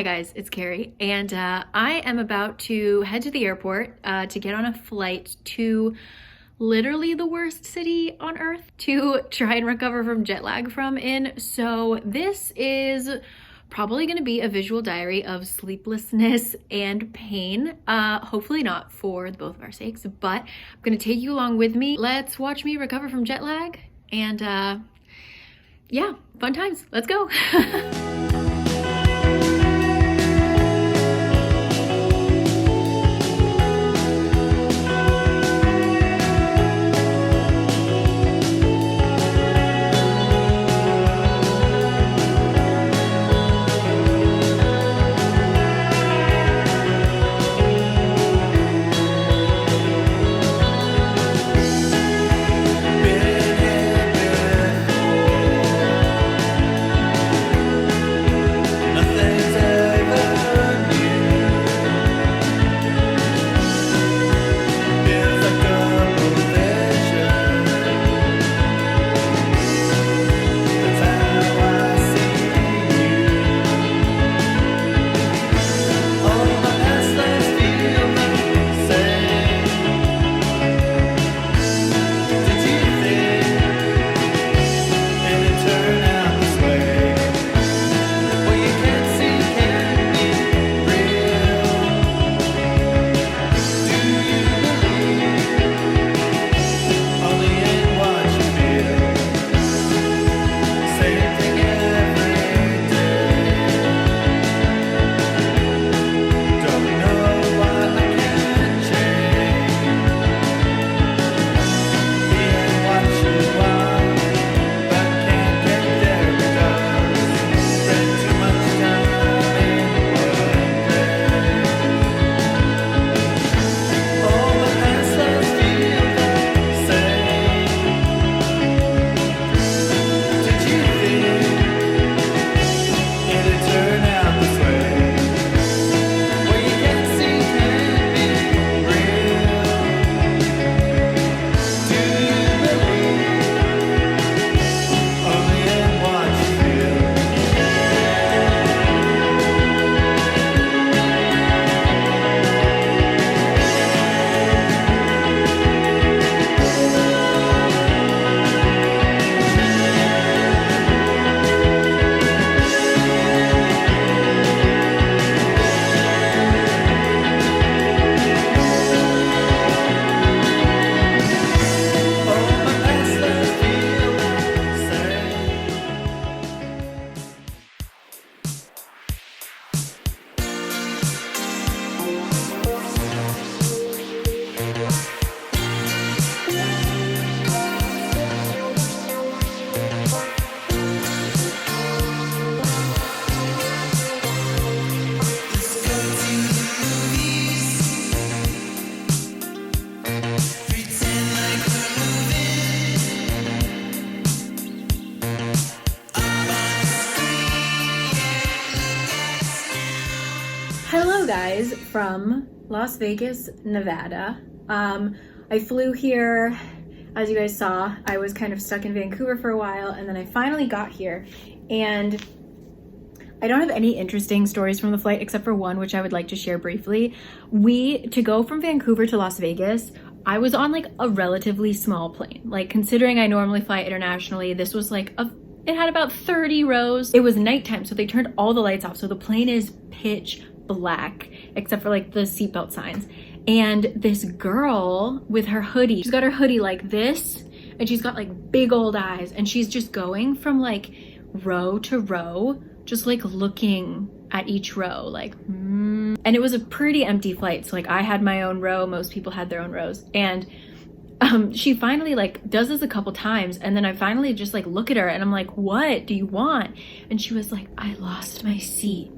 Hi guys, it's Carrie, and I am about to head to the airport to get on a flight to literally the worst city on earth to try and recover from jet lag from in. So this is probably going to be a visual diary of sleeplessness and pain. Hopefully not for both of our sakes, but I'm going to take you along with me. Let's watch me recover from jet lag, and yeah, fun times. Let's go. Hello guys from Las Vegas, Nevada. I flew here, as you guys saw. I was kind of stuck in Vancouver for a while, and then I finally got here, and I don't have any interesting stories from the flight except for one which I would like to share briefly. To go from Vancouver to Las Vegas, I was on like a relatively small plane. Like, considering I normally fly internationally, this was like it had about 30 rows. It was nighttime, so they turned all the lights off, so the plane is pitch black except for like the seatbelt signs. And this girl with her hoodie, she's got her hoodie like this, and she's got like big old eyes, and she's just going from like row to row, just like looking at each row, like and it was a pretty empty flight, so like I had my own row, most people had their own rows, and she finally like does this a couple times, and then I finally just like look at her and I'm like, what do you want? And she was like, I lost my seat.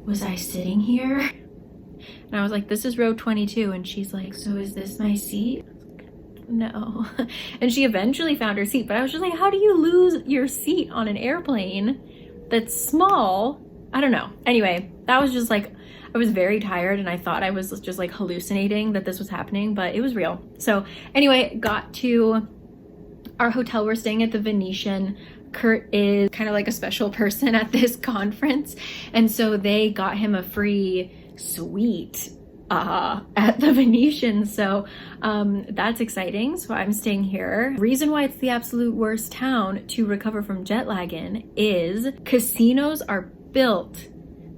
Was I sitting here? And I was like, this is row 22. And she's like, so is this my seat? No. And she eventually found her seat, but I was just like, how do you lose your seat on an airplane that's small? I don't know. Anyway, that was just like, I was very tired and I thought I was just like hallucinating that this was happening, but it was real. So anyway, got to our hotel. We're staying at the Venetian. Kurt is kind of like a special person at this conference, and so they got him a free suite at the Venetian, so that's exciting. So I'm staying here. Reason why it's the absolute worst town to recover from jet lag in is casinos are built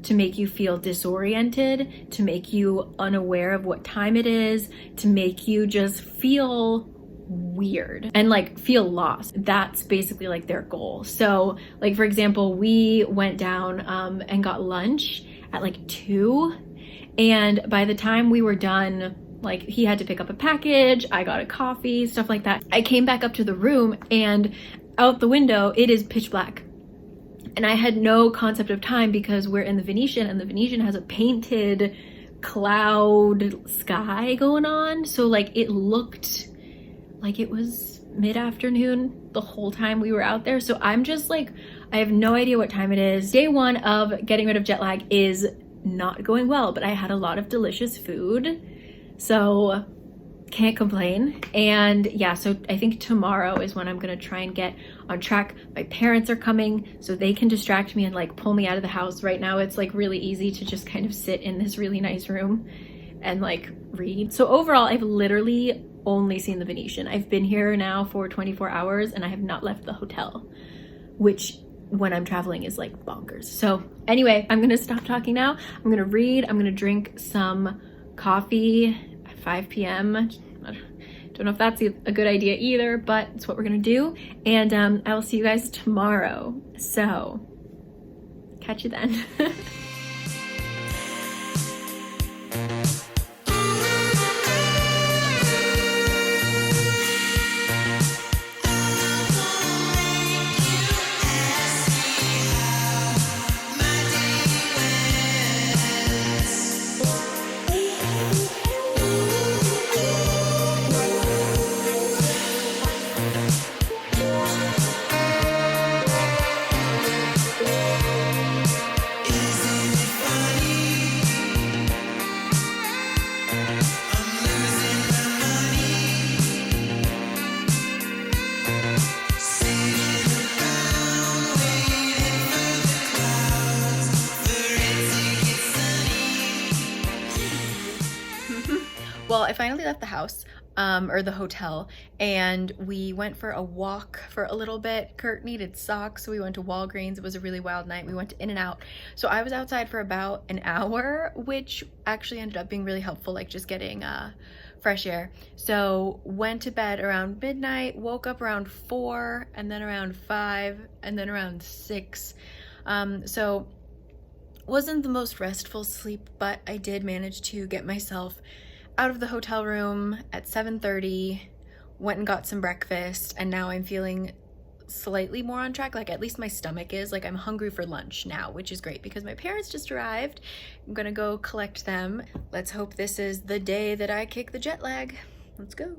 to make you feel disoriented, to make you unaware of what time it is, to make you just feel weird and like feel lost. That's basically like their goal. So like, for example, we went down and got lunch at like 2, and by the time we were done, like he had to pick up a package, I got a coffee, stuff like that. I came back up to the room, and out the window it is pitch black. And I had no concept of time because we're in the Venetian, and the Venetian has a painted cloud sky going on. So like it looked like it was mid-afternoon the whole time we were out there. So I'm just like, I have no idea what time it is. Day 1 of getting rid of jet lag is not going well, but I had a lot of delicious food, so can't complain. And yeah, so I think tomorrow is when I'm gonna try and get on track. My parents are coming, so they can distract me and like pull me out of the house. Right now it's like really easy to just kind of sit in this really nice room and like read. So overall, I've literally only seen the Venetian. I've been here now for 24 hours and I have not left the hotel, which when I'm traveling is like bonkers. So anyway, I'm gonna stop talking now. I'm gonna read, I'm gonna drink some coffee at 5 p.m. I don't know if that's a good idea either, but it's what we're gonna do. And I will see you guys tomorrow. So catch you then. Well, I finally left the house, or the hotel, and we went for a walk for a little bit. Kurt needed socks, so we went to Walgreens. It was a really wild night. We went to In-N-Out. So I was outside for about an hour, which actually ended up being really helpful, like just getting fresh air. So went to bed around midnight, woke up around 4, and then around 5, and then around 6. So wasn't the most restful sleep, but I did manage to get myself out of the hotel room at 7:30, went and got some breakfast, and now I'm feeling slightly more on track. Like at least my stomach is, like I'm hungry for lunch now, which is great because my parents just arrived. I'm gonna go collect them. Let's hope this is the day that I kick the jet lag. Let's go.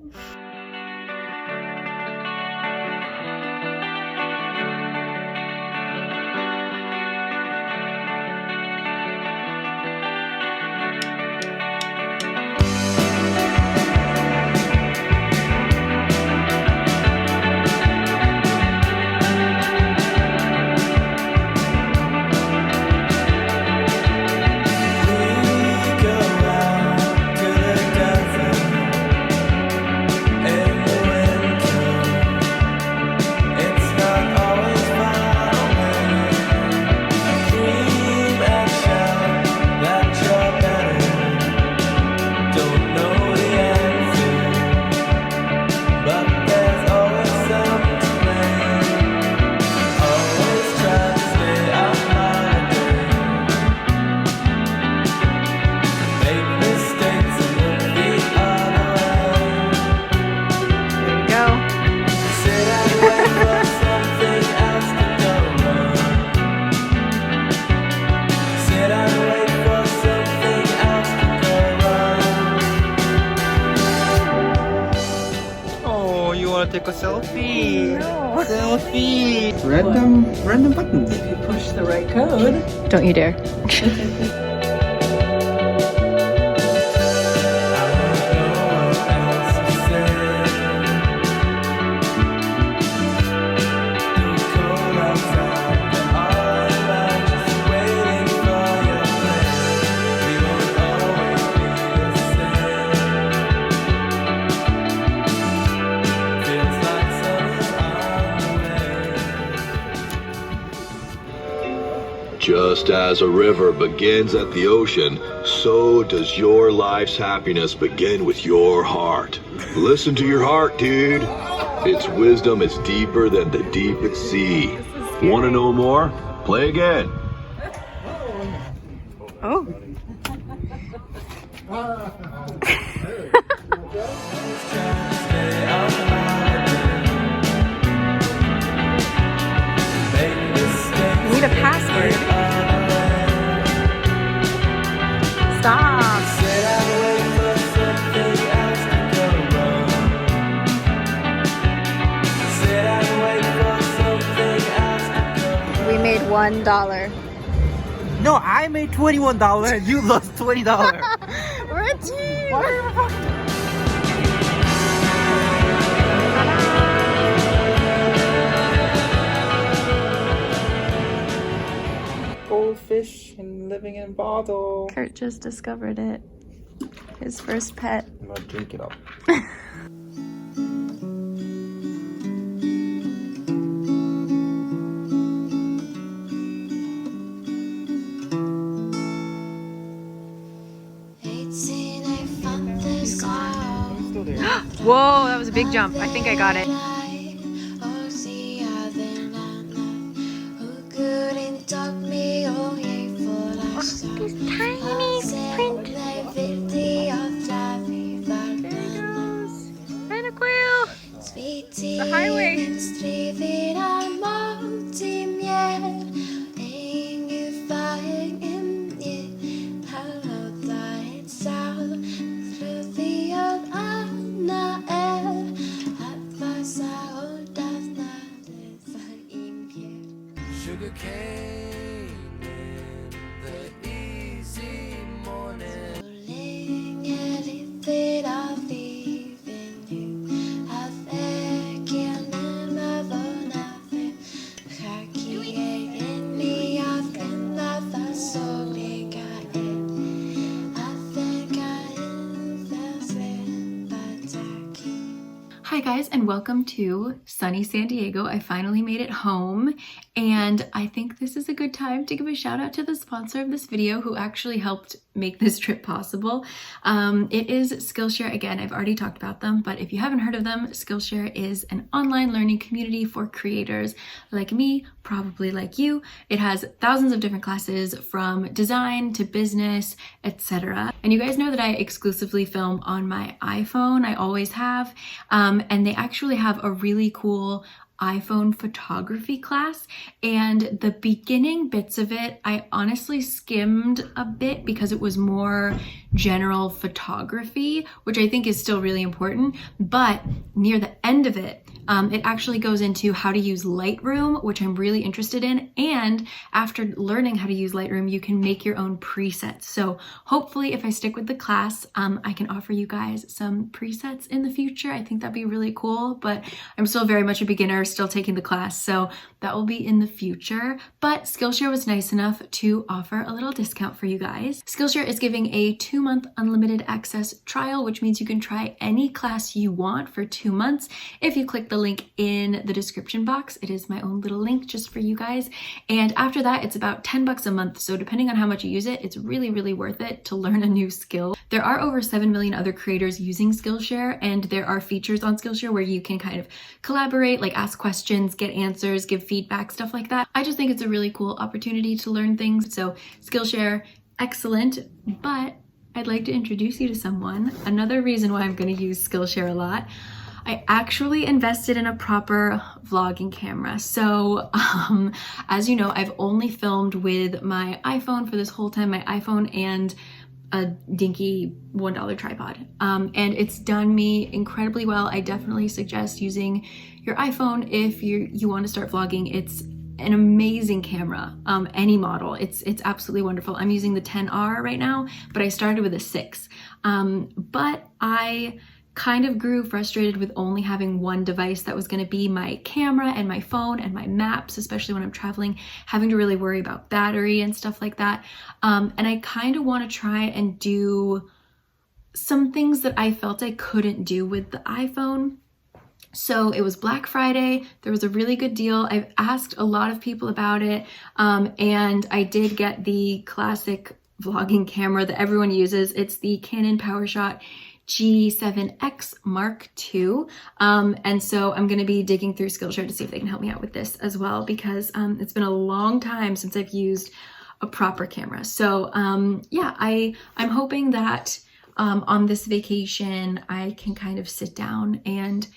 Take a selfie. No. Selfie. Random buttons. If you push the right code. Don't you dare. Just as a river begins at the ocean, so does your life's happiness begin with your heart. Listen to your heart, dude. Its wisdom is deeper than the deepest sea. Want to know more? Play again. Oh. Need a password. Stop. We made $1. No, I made $21 and you lost $20. We're a team. Goldfish and living in bottle. Kurt just discovered it. His first pet. I'm gonna drink it up. Whoa, that was a big jump. I think I got it. The highway. Sugar cane in the easy morning. Hi guys, and welcome to sunny San Diego. I finally made it home, and I think this is a good time to give a shout out to the sponsor of this video who actually helped make this trip possible. It is Skillshare. Again, I've already talked about them, but if you haven't heard of them, Skillshare is an online learning community for creators like me, probably like you. It has thousands of different classes from design to business, etc. And you guys know that I exclusively film on my iPhone. I always have. And they actually have a really cool iPhone photography class, and the beginning bits of it I honestly skimmed a bit because it was more general photography, which I think is still really important, but near the end of it, it actually goes into how to use Lightroom, which I'm really interested in, and after learning how to use Lightroom, you can make your own presets. So hopefully if I stick with the class, I can offer you guys some presets in the future. I think that'd be really cool, but I'm still very much a beginner, still taking the class, so that will be in the future. But Skillshare was nice enough to offer a little discount for you guys. Skillshare is giving a 2-month unlimited access trial, which means you can try any class you want for 2 months if you click the link in the description box. It is my own little link just for you guys. And after that, it's about $10 a month. So depending on how much you use it, it's really, really worth it to learn a new skill. There are over 7 million other creators using Skillshare, and there are features on Skillshare where you can kind of collaborate, like ask questions, get answers, give feedback, stuff like that. I just think it's a really cool opportunity to learn things. So Skillshare, excellent, but I'd like to introduce you to someone. Another reason why I'm going to use Skillshare a lot. I actually invested in a proper vlogging camera. So as you know, I've only filmed with my iPhone for this whole time, my iPhone and a dinky $1 tripod. And it's done me incredibly well. I definitely suggest using your iPhone if you want to start vlogging. It's an amazing camera, any model. It's absolutely wonderful. I'm using the 10R right now, but I started with a 6. But I kind of grew frustrated with only having one device that was going to be my camera and my phone and my maps, especially when I'm traveling, having to really worry about battery and stuff like that. And I kind of want to try and do some things that I felt I couldn't do with the iPhone. So it was Black Friday. There was a really good deal. I've asked a lot of people about it, and I did get the classic vlogging camera that everyone uses. It's the Canon PowerShot G7X Mark II. And so I'm going to be digging through Skillshare to see if they can help me out with this as well, because it's been a long time since I've used a proper camera. So yeah, I'm hoping that on this vacation I can kind of sit down and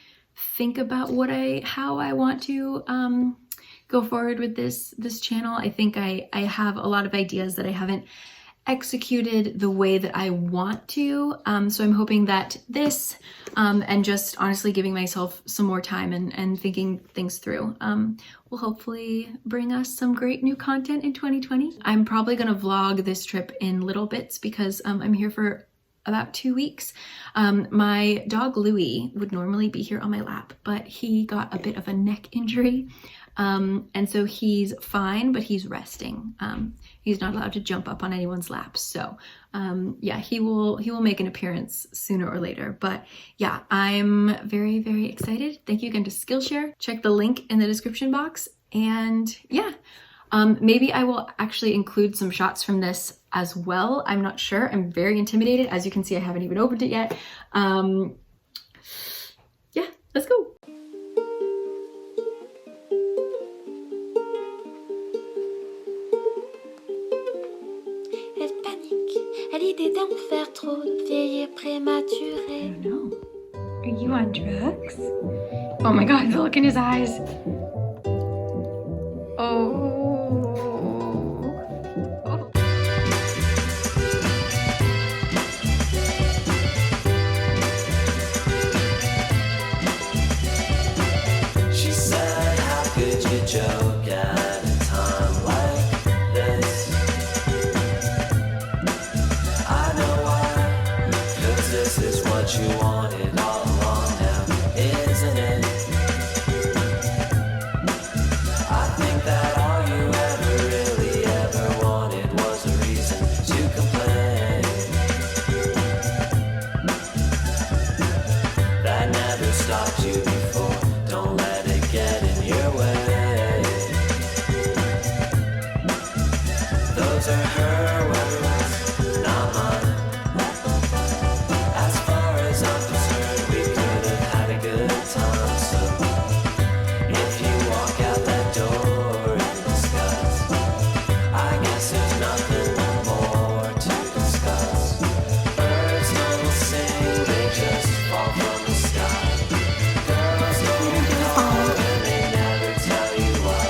think about how I want to go forward with this channel. I think I have a lot of ideas that I haven't executed the way that I want to. So I'm hoping that this and just honestly giving myself some more time and thinking things through will hopefully bring us some great new content in 2020. I'm probably gonna vlog this trip in little bits because I'm here for about 2 weeks. My dog Louie would normally be here on my lap, but he got a bit of a neck injury. And so he's fine, but he's resting. He's not allowed to jump up on anyone's lap. So yeah, he will make an appearance sooner or later. But yeah, I'm very, very excited. Thank you again to Skillshare. Check the link in the description box. And yeah, maybe I will actually include some shots from this as well. I'm not sure. I'm very intimidated. As you can see, I haven't even opened it yet. Yeah, let's go. Elle panique à l'idée d'en faire trop, de vieillir prématuré. I don't know. Are you on drugs? Oh my god, the look in his eyes. Oh. She said, how could you joke at a time like this? I know why, 'cause this is what you wanted all along now, isn't it? I think that all you ever really ever wanted was a reason to complain. That never stopped you before. Don't let it get in your way. Those are her words, not mine. As far as I'm concerned, we could have had a good time. So if you walk out that door in disgust, I guess there's nothing more to discuss. Birds don't sing, they just fall from the sky. Girls don't call and they never tell you why.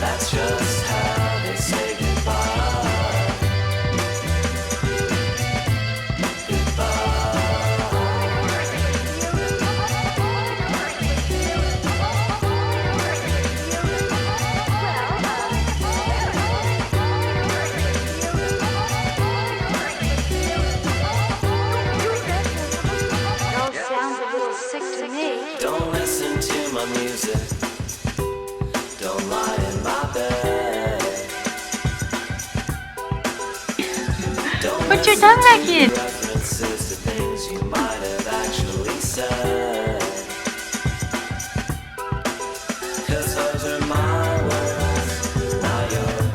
That's just how they say goodbye. Don't listen to my music. Don't lie in my bed. Don't Put your tongue back in. references to things you might have actually said. 'Cause those are my words, not yours.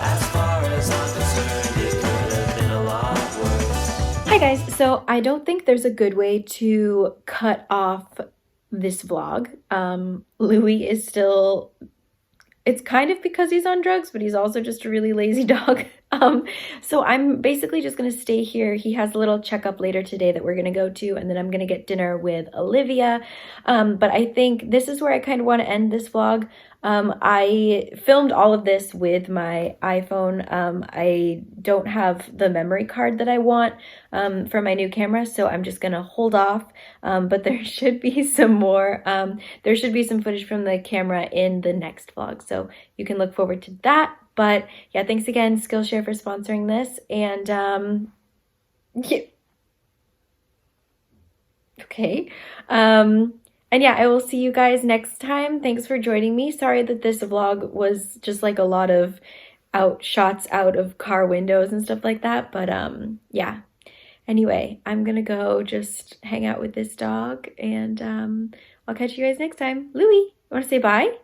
As far as I'm concerned, it could have been a lot worse. Hi guys, so I don't think there's a good way to cut off this vlog. Louis is still, it's kind of because he's on drugs, but he's also just a really lazy dog. So I'm basically just gonna stay here. He has a little checkup later today that we're gonna go to, and then I'm gonna get dinner with Olivia. But I think this is where I kind of want to end this vlog. I filmed all of this with my iPhone. I don't have the memory card that I want for my new camera, so I'm just gonna hold off. But there should be some more, there should be some footage from the camera in the next vlog, so you can look forward to that. But yeah, thanks again, Skillshare, for sponsoring this, and yeah. Okay. And yeah, I will see you guys next time. Thanks for joining me. Sorry that this vlog was just like a lot of shots out of car windows and stuff like that. But yeah. Anyway, I'm gonna go just hang out with this dog, and I'll catch you guys next time. Louie, want to say bye?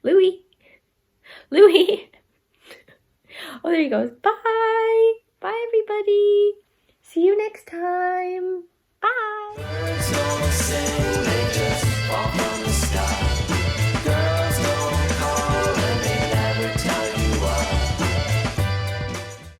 Louie. Louie. Oh, there he goes. Bye. Bye, everybody. See you next time. Bye. Birds don't sing.